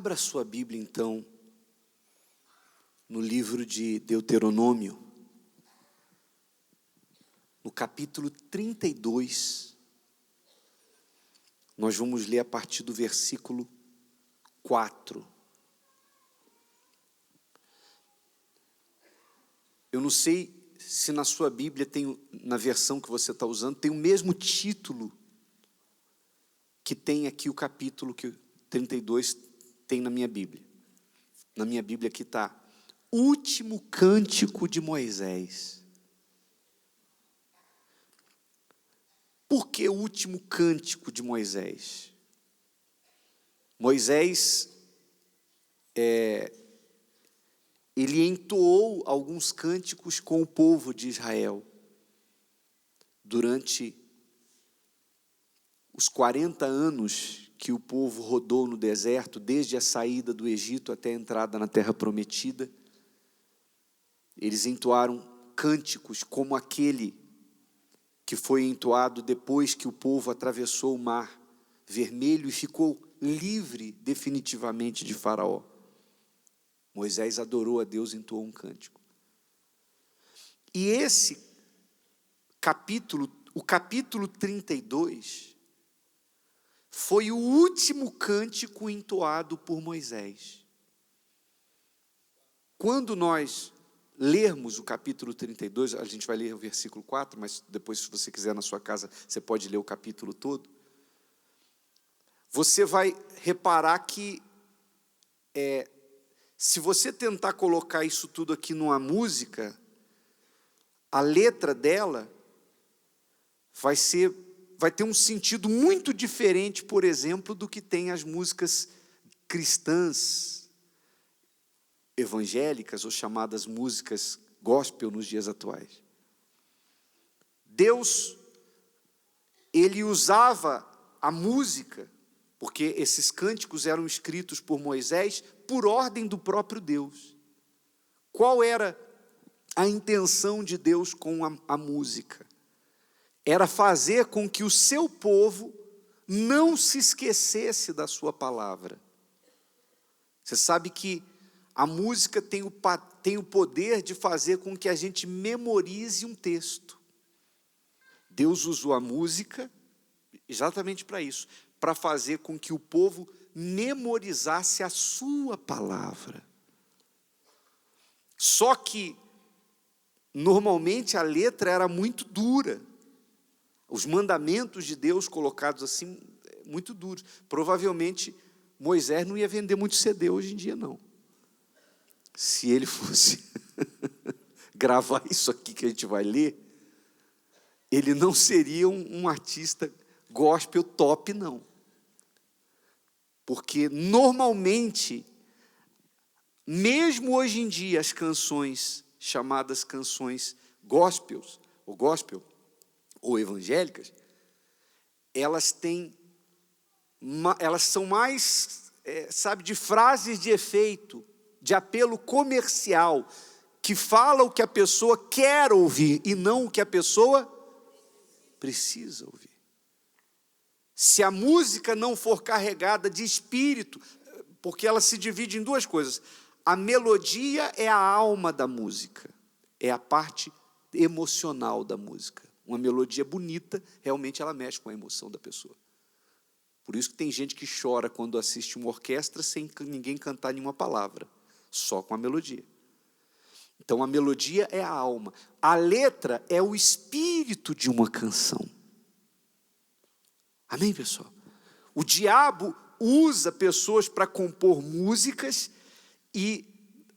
Abra sua Bíblia, então, no livro de Deuteronômio, no capítulo 32. Nós vamos ler a partir do versículo 4. Eu não sei se na sua Bíblia tem, na versão que você está usando, tem o mesmo título que tem aqui o capítulo que 32 tem na minha Bíblia. Na minha Bíblia aqui está: Último Cântico de Moisés. Por que o último cântico de Moisés? Moisés, ele entoou alguns cânticos com o povo de Israel durante os 40 anos que o povo rodou no deserto, desde a saída do Egito até a entrada na Terra Prometida. Eles entoaram cânticos como aquele que foi entoado depois que o povo atravessou o Mar Vermelho e ficou livre definitivamente de Faraó. Moisés adorou a Deus e entoou um cântico. E esse capítulo, o capítulo 32, foi o último cântico entoado por Moisés. Quando nós lermos o capítulo 32, a gente vai ler o versículo 4, mas depois, se você quiser na sua casa, você pode ler o capítulo todo. Você vai reparar que, se você tentar colocar isso tudo aqui numa música, a letra dela vai ter um sentido muito diferente, por exemplo, do que tem as músicas cristãs, evangélicas, ou chamadas músicas gospel nos dias atuais. Deus, ele usava a música, porque esses cânticos eram escritos por Moisés por ordem do próprio Deus. Qual era a intenção de Deus com a música? Era fazer com que o seu povo não se esquecesse da sua palavra. Você sabe que a música tem o poder de fazer com que a gente memorize um texto. Deus usou a música exatamente para isso, para fazer com que o povo memorizasse a sua palavra. Só que, normalmente, a letra era muito dura. Os mandamentos de Deus colocados assim, muito duros. Provavelmente, Moisés não ia vender muito CD hoje em dia, não. Se ele fosse gravar isso aqui que a gente vai ler, ele não seria um artista gospel top, não. Porque, normalmente, mesmo hoje em dia, as canções chamadas canções gospel ou evangélicas, elas são mais, de frases de efeito, de apelo comercial, que fala o que a pessoa quer ouvir e não o que a pessoa precisa ouvir. Se a música não for carregada de espírito, porque ela se divide em duas coisas. A melodia é a alma da música, é a parte emocional da música. Uma melodia bonita, realmente ela mexe com a emoção da pessoa. Por isso que tem gente que chora quando assiste uma orquestra sem ninguém cantar nenhuma palavra, só com a melodia. Então a melodia é a alma. A letra é o espírito de uma canção. Amém, pessoal? O diabo usa pessoas para compor músicas e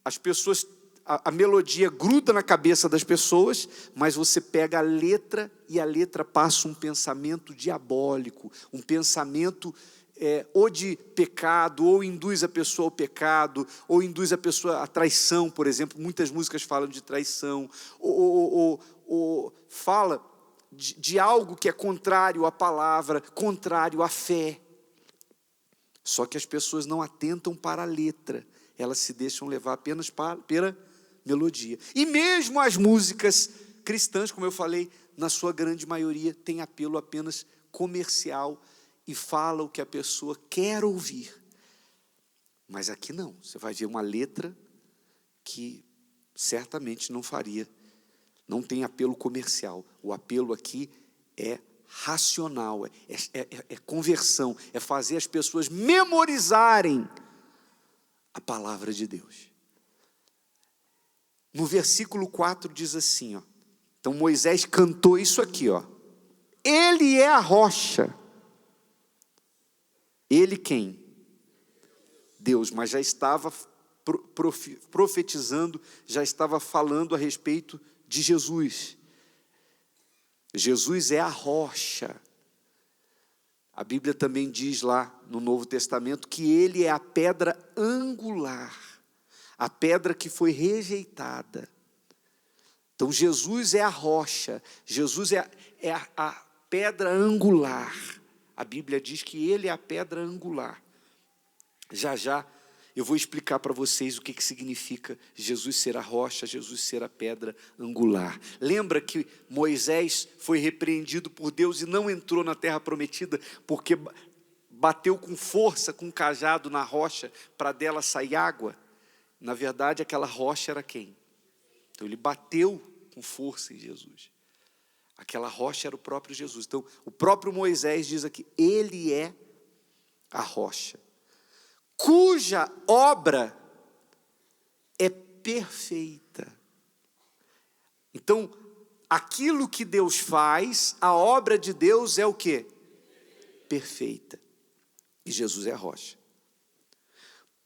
as pessoas, a melodia gruda na cabeça das pessoas, mas você pega a letra e a letra passa um pensamento diabólico, um pensamento ou de pecado, ou induz a pessoa ao pecado, ou induz a pessoa à traição, por exemplo. Muitas músicas falam de traição, ou fala de algo que é contrário à palavra, contrário à fé. Só que as pessoas não atentam para a letra, elas se deixam levar apenas pela melodia. E mesmo as músicas cristãs, como eu falei, na sua grande maioria, têm apelo apenas comercial e fala o que a pessoa quer ouvir. Mas aqui não, você vai ver uma letra que certamente não faria, não tem apelo comercial. O apelo aqui é racional, é conversão, é fazer as pessoas memorizarem a palavra de Deus. No versículo 4 diz assim, ó, então Moisés cantou isso aqui, ó. Ele é a rocha. Ele quem? Deus, mas já estava profetizando, já estava falando a respeito de Jesus. Jesus é a rocha. A Bíblia também diz lá no Novo Testamento que ele é a pedra angular, a pedra que foi rejeitada. Então Jesus é a rocha, Jesus é a pedra angular. A Bíblia diz que ele é a pedra angular. Já já eu vou explicar para vocês o que significa Jesus ser a rocha, Jesus ser a pedra angular. Lembra que Moisés foi repreendido por Deus e não entrou na terra prometida porque bateu com força, com um cajado na rocha para dela sair água? Na verdade, aquela rocha era quem? Então ele bateu com força em Jesus. Aquela rocha era o próprio Jesus. Então o próprio Moisés diz aqui, ele é a rocha, cuja obra é perfeita. Então, aquilo que Deus faz, a obra de Deus é o quê? Perfeita. E Jesus é a rocha.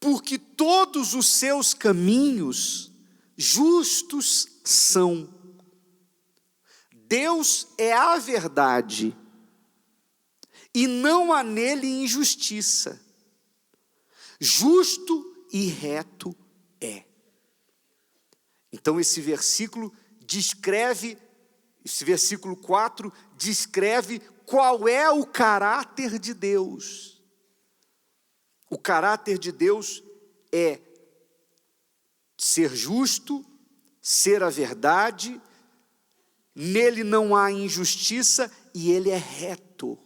Porque todos os seus caminhos justos são. Deus é a verdade, e não há nele injustiça. Justo e reto é. Então esse versículo 4 descreve qual é o caráter de Deus. O caráter de Deus é ser justo, ser a verdade, nele não há injustiça e ele é reto.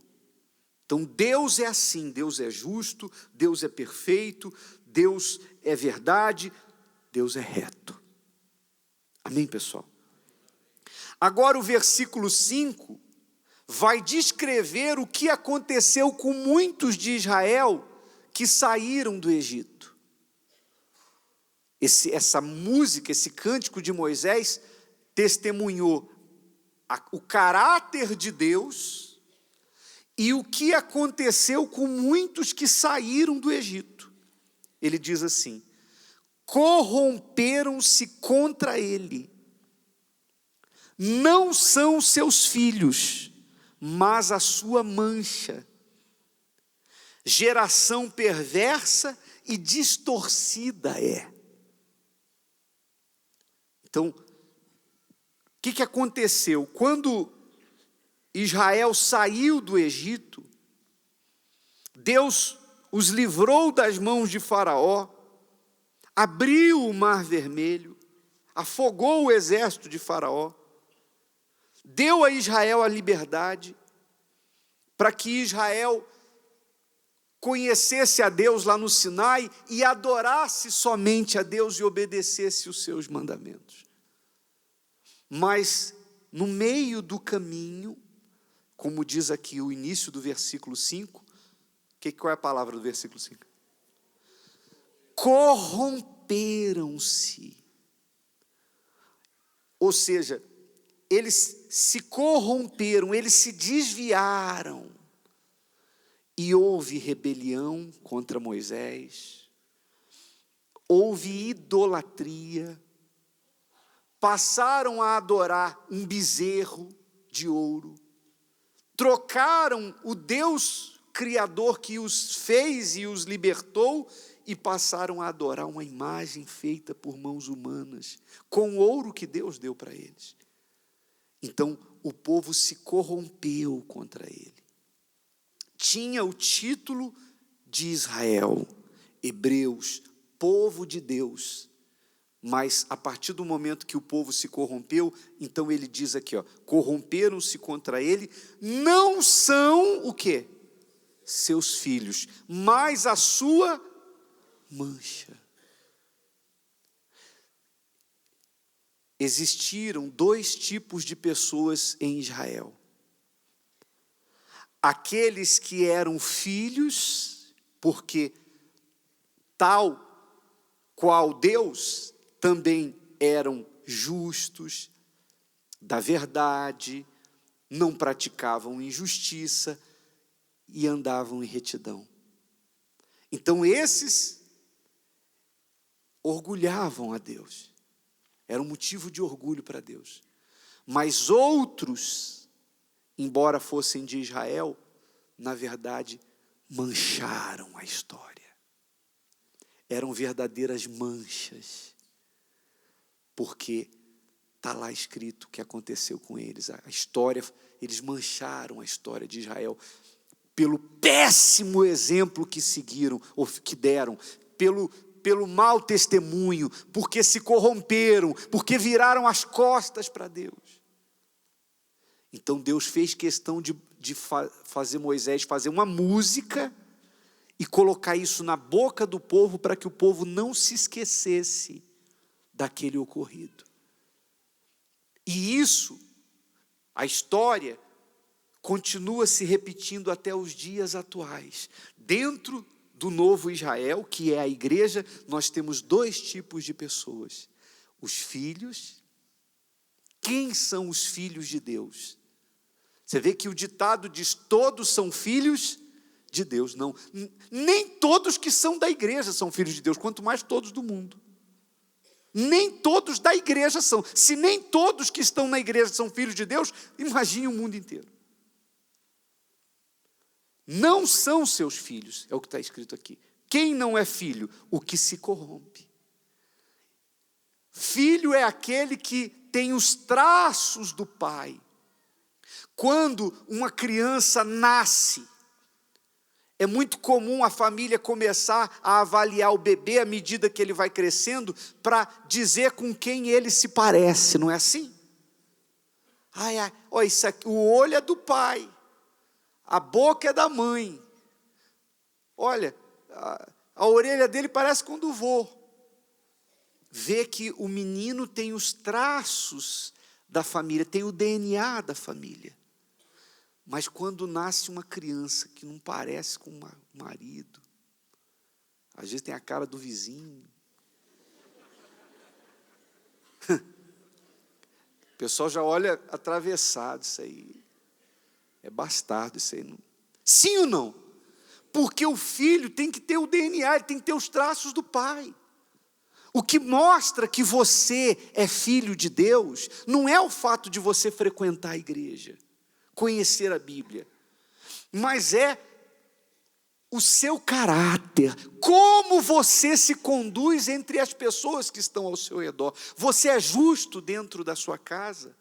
Então Deus é assim, Deus é justo, Deus é perfeito, Deus é verdade, Deus é reto. Amém, pessoal? Agora o versículo 5 vai descrever o que aconteceu com muitos de Israel que saíram do Egito. Essa música, esse cântico de Moisés testemunhou o caráter de Deus e o que aconteceu com muitos que saíram do Egito. Ele diz assim: corromperam-se contra ele, não são seus filhos, mas a sua mancha, geração perversa e distorcida é. Então, o que aconteceu? Quando Israel saiu do Egito, Deus os livrou das mãos de Faraó, abriu o Mar Vermelho, afogou o exército de Faraó, deu a Israel a liberdade, para que Israel conhecesse a Deus lá no Sinai e adorasse somente a Deus e obedecesse os seus mandamentos. Mas no meio do caminho, como diz aqui o início do versículo 5, qual é a palavra do versículo 5? Corromperam-se. Ou seja, eles se corromperam, eles se desviaram. E houve rebelião contra Moisés, houve idolatria, passaram a adorar um bezerro de ouro, trocaram o Deus Criador que os fez e os libertou e passaram a adorar uma imagem feita por mãos humanas, com o ouro que Deus deu para eles. Então o povo se corrompeu contra ele. Tinha o título de Israel, Hebreus, povo de Deus, mas a partir do momento que o povo se corrompeu, então ele diz aqui, ó, corromperam-se contra ele, não são o quê? Seus filhos, mas a sua mancha. Existiram dois tipos de pessoas em Israel. Aqueles que eram filhos, porque tal qual Deus, também eram justos, da verdade, não praticavam injustiça e andavam em retidão. Então esses orgulhavam a Deus. Era um motivo de orgulho para Deus. Mas outros, embora fossem de Israel, na verdade, mancharam a história. Eram verdadeiras manchas. Porque está lá escrito o que aconteceu com eles. A história, eles mancharam a história de Israel pelo péssimo exemplo que seguiram, ou que deram, pelo mau testemunho, porque se corromperam, porque viraram as costas para Deus. Então Deus fez questão de fazer Moisés fazer uma música e colocar isso na boca do povo para que o povo não se esquecesse daquele ocorrido. E isso, a história, continua se repetindo até os dias atuais. Dentro do novo Israel, que é a igreja, nós temos dois tipos de pessoas. Os filhos. Quem são os filhos de Deus? Você vê que o ditado diz, todos são filhos de Deus. Não, nem todos que são da igreja são filhos de Deus, quanto mais todos do mundo. Nem todos da igreja são. Se nem todos que estão na igreja são filhos de Deus, imagine o mundo inteiro. Não são seus filhos, é o que está escrito aqui. Quem não é filho? O que se corrompe. Filho é aquele que tem os traços do pai. Quando uma criança nasce, é muito comum a família começar a avaliar o bebê à medida que ele vai crescendo, para dizer com quem ele se parece, não é assim? Olha, isso aqui, o olho é do pai. A boca é da mãe. Olha, a orelha dele parece com do vô. Vê que o menino tem os traços da família, tem o DNA da família. Mas quando nasce uma criança que não parece com o marido, às vezes tem a cara do vizinho. O pessoal já olha atravessado isso aí. É bastardo isso aí. Não. Sim ou não? Porque o filho tem que ter o DNA, ele tem que ter os traços do pai. O que mostra que você é filho de Deus, não é o fato de você frequentar a igreja, conhecer a Bíblia, mas é o seu caráter, como você se conduz entre as pessoas que estão ao seu redor. Você é justo dentro da sua casa?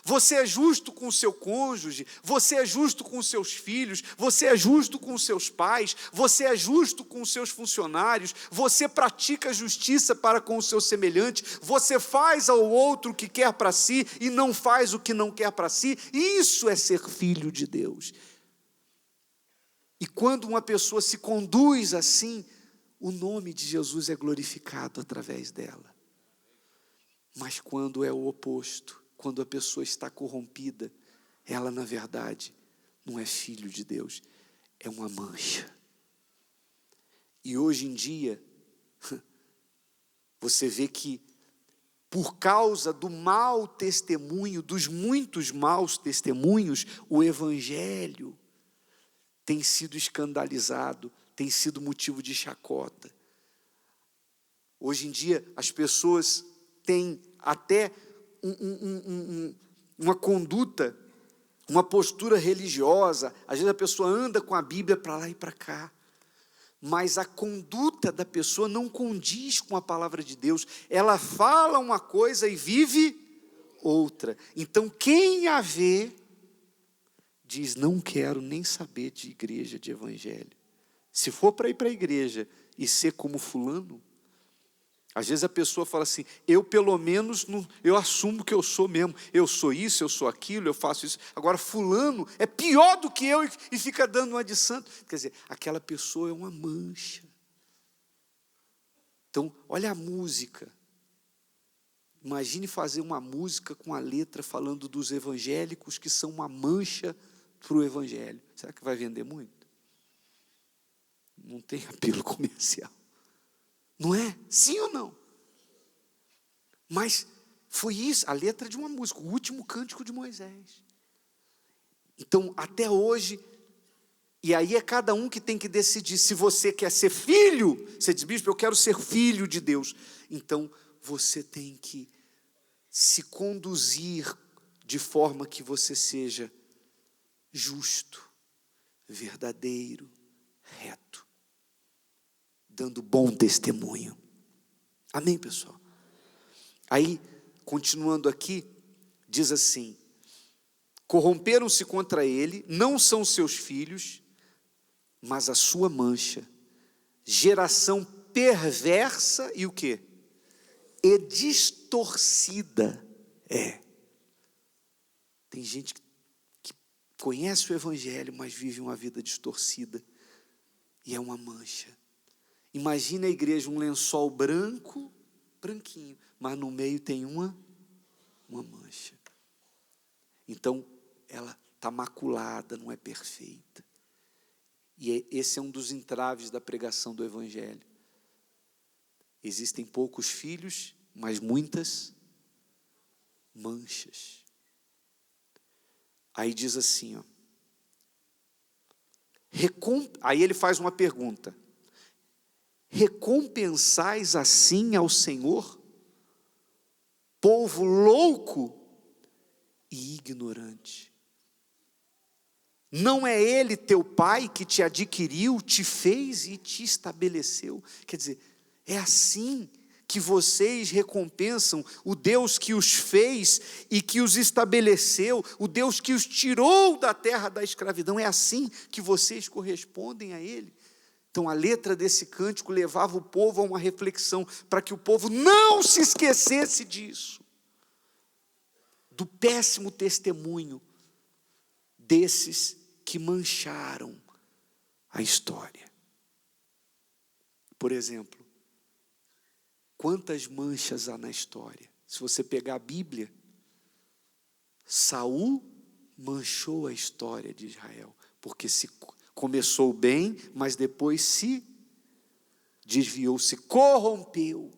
Você é justo com o seu cônjuge, você é justo com os seus filhos, você é justo com os seus pais, você é justo com os seus funcionários, você pratica justiça para com o seu semelhante, você faz ao outro o que quer para si e não faz o que não quer para si. Isso é ser filho de Deus. E quando uma pessoa se conduz assim, o nome de Jesus é glorificado através dela. Mas quando é o oposto, quando a pessoa está corrompida, ela na verdade não é filho de Deus, é uma mancha. E hoje em dia, você vê que por causa do mau testemunho, dos muitos maus testemunhos, o evangelho tem sido escandalizado, tem sido motivo de chacota. Hoje em dia as pessoas têm até uma conduta, uma postura religiosa. Às vezes a pessoa anda com a Bíblia para lá e para cá, mas a conduta da pessoa não condiz com a palavra de Deus. Ela fala uma coisa e vive outra. Então quem a vê diz, não quero nem saber de igreja, de evangelho. Se for para ir para a igreja e ser como fulano, às vezes a pessoa fala assim, eu pelo menos, não, eu assumo que eu sou mesmo, eu sou isso, eu sou aquilo, eu faço isso. Agora fulano é pior do que eu e fica dando uma de santo. Quer dizer, aquela pessoa é uma mancha. Então, olha a música. Imagine fazer uma música com a letra falando dos evangélicos que são uma mancha para o evangelho. Será que vai vender muito? Não tem apelo comercial. Não é? Sim ou não? Mas foi isso, a letra de uma música, o último cântico de Moisés. Então, até hoje, e aí é cada um que tem que decidir. Se você quer ser filho, você diz, bispo, eu quero ser filho de Deus. Então, você tem que se conduzir de forma que você seja justo, verdadeiro, reto, dando bom testemunho. Amém, pessoal? Aí, continuando aqui, diz assim: corromperam-se contra ele, não são seus filhos, mas a sua mancha, geração perversa e o quê? E distorcida é. Tem gente que conhece o evangelho, mas vive uma vida distorcida, e é uma mancha. Imagina a igreja, um lençol branco, branquinho, mas no meio tem uma mancha. Então, ela está maculada, não é perfeita. E esse é um dos entraves da pregação do evangelho. Existem poucos filhos, mas muitas manchas. Aí diz assim, ó, aí ele faz uma pergunta: recompensais assim ao Senhor, povo louco e ignorante? Não é Ele teu Pai que te adquiriu, te fez e te estabeleceu? Quer dizer, é assim que vocês recompensam o Deus que os fez e que os estabeleceu, o Deus que os tirou da terra da escravidão. É assim que vocês correspondem a Ele? Então a letra desse cântico levava o povo a uma reflexão, para que o povo não se esquecesse disso, do péssimo testemunho desses que mancharam a história. Por exemplo, quantas manchas há na história? Se você pegar a Bíblia, Saul manchou a história de Israel, porque se começou bem, mas depois se desviou, se corrompeu.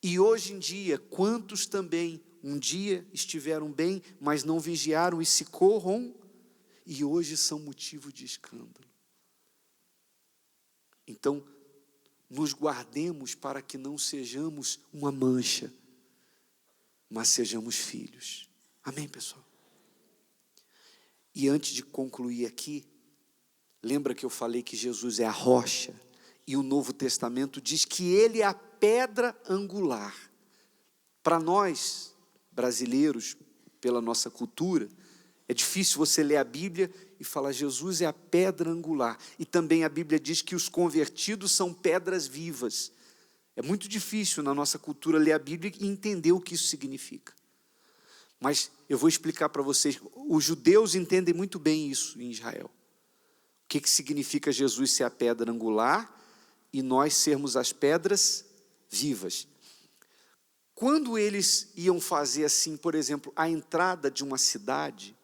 E hoje em dia, quantos também um dia estiveram bem, mas não vigiaram e se e hoje são motivo de escândalo. Então, nos guardemos para que não sejamos uma mancha, mas sejamos filhos. Amém, pessoal? E antes de concluir aqui, lembra que eu falei que Jesus é a rocha, e o Novo Testamento diz que Ele é a pedra angular. Para nós, brasileiros, pela nossa cultura, é difícil você ler a Bíblia e falar, Jesus é a pedra angular. E também a Bíblia diz que os convertidos são pedras vivas. É muito difícil na nossa cultura ler a Bíblia e entender o que isso significa. Mas eu vou explicar para vocês. Os judeus entendem muito bem isso em Israel. O que significa Jesus ser a pedra angular e nós sermos as pedras vivas. Quando eles iam fazer assim, por exemplo, a entrada de uma cidade,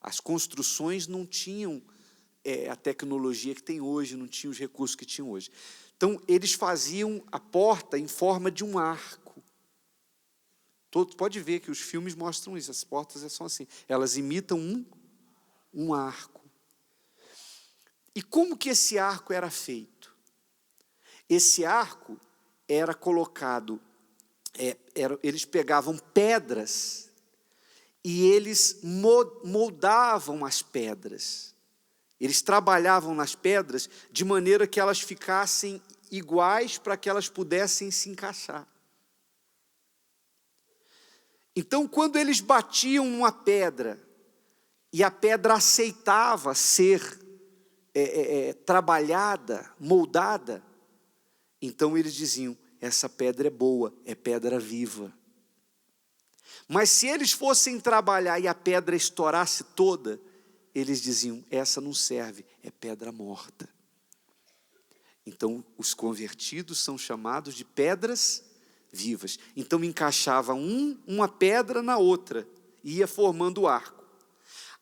as construções não tinham a tecnologia que tem hoje, não tinham os recursos que tinham hoje. Então, eles faziam a porta em forma de um arco. Pode ver que os filmes mostram isso, as portas são assim, elas imitam um arco. E como que esse arco era feito? Esse arco era colocado, eles pegavam pedras e eles moldavam as pedras. Eles trabalhavam nas pedras de maneira que elas ficassem iguais para que elas pudessem se encaixar. Então, quando eles batiam uma pedra e a pedra aceitava ser trabalhada, moldada, então eles diziam, essa pedra é boa, é pedra viva. Mas se eles fossem trabalhar e a pedra estourasse toda, eles diziam, essa não serve, é pedra morta. Então, os convertidos são chamados de pedras vivas. Então, encaixava uma pedra na outra, e ia formando o arco.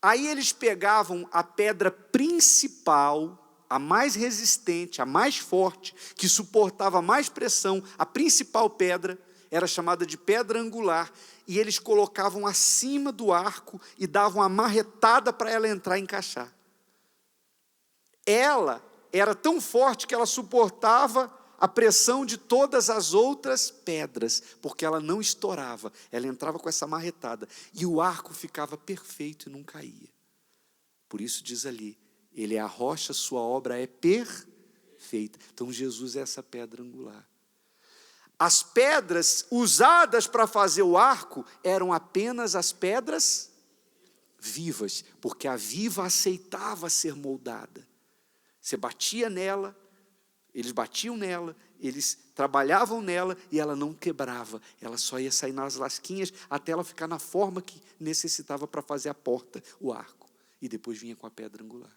Aí eles pegavam a pedra principal, a mais resistente, a mais forte, que suportava mais pressão, a principal pedra, era chamada de pedra angular, e eles colocavam acima do arco e davam uma marretada para ela entrar e encaixar. Ela era tão forte que ela suportava a pressão de todas as outras pedras, porque ela não estourava, ela entrava com essa marretada, e o arco ficava perfeito e não caía. Por isso diz ali, ele é a rocha, sua obra é perfeita. Então Jesus é essa pedra angular. As pedras usadas para fazer o arco eram apenas as pedras vivas, porque a viva aceitava ser moldada. Você batia nela, eles batiam nela, eles trabalhavam nela e ela não quebrava. Ela só ia sair nas lasquinhas até ela ficar na forma que necessitava para fazer a porta, o arco. E depois vinha com a pedra angular.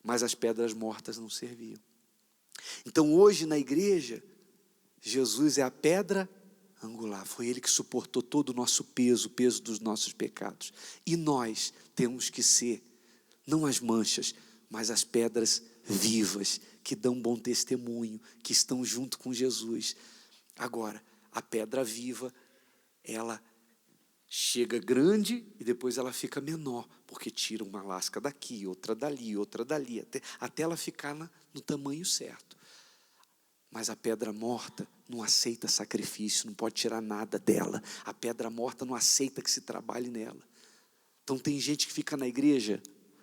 Mas as pedras mortas não serviam. Então hoje na igreja, Jesus é a pedra angular. Foi Ele que suportou todo o nosso peso, o peso dos nossos pecados. E nós temos que ser, não as manchas, mas as pedras vivas, que dão bom testemunho, que estão junto com Jesus. Agora, a pedra viva, ela chega grande e depois ela fica menor, porque tira uma lasca daqui, outra dali, até ela ficar no tamanho certo. Mas a pedra morta não aceita sacrifício, não pode tirar nada dela. A pedra morta não aceita que se trabalhe nela. Então tem gente que fica na igreja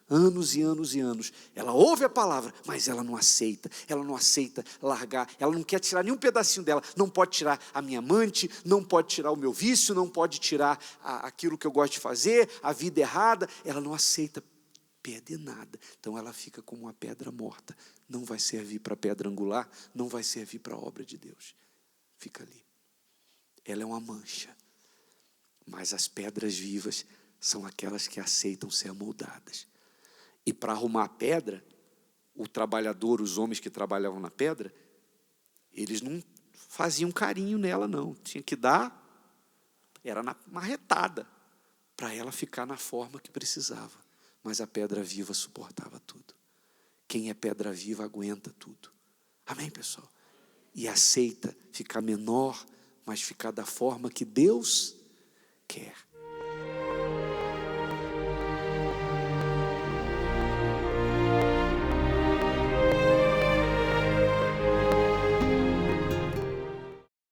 anos e anos e anos, ela ouve a palavra, mas ela não aceita largar, ela não quer tirar nenhum pedacinho dela, não pode tirar a minha amante, não pode tirar o meu vício, não pode tirar aquilo que eu gosto de fazer, a vida errada, ela não aceita perder nada, então ela fica como uma pedra morta, não vai servir para a pedra angular, não vai servir para a obra de Deus, fica ali, ela é uma mancha, mas as pedras vivas são aquelas que aceitam ser moldadas. E para arrumar a pedra, o trabalhador, os homens que trabalhavam na pedra, eles não faziam carinho nela, não. Tinha que dar, era na marretada, para ela ficar na forma que precisava. Mas a pedra viva suportava tudo. Quem é pedra viva aguenta tudo. Amém, pessoal? E aceita ficar menor, mas ficar da forma que Deus quer.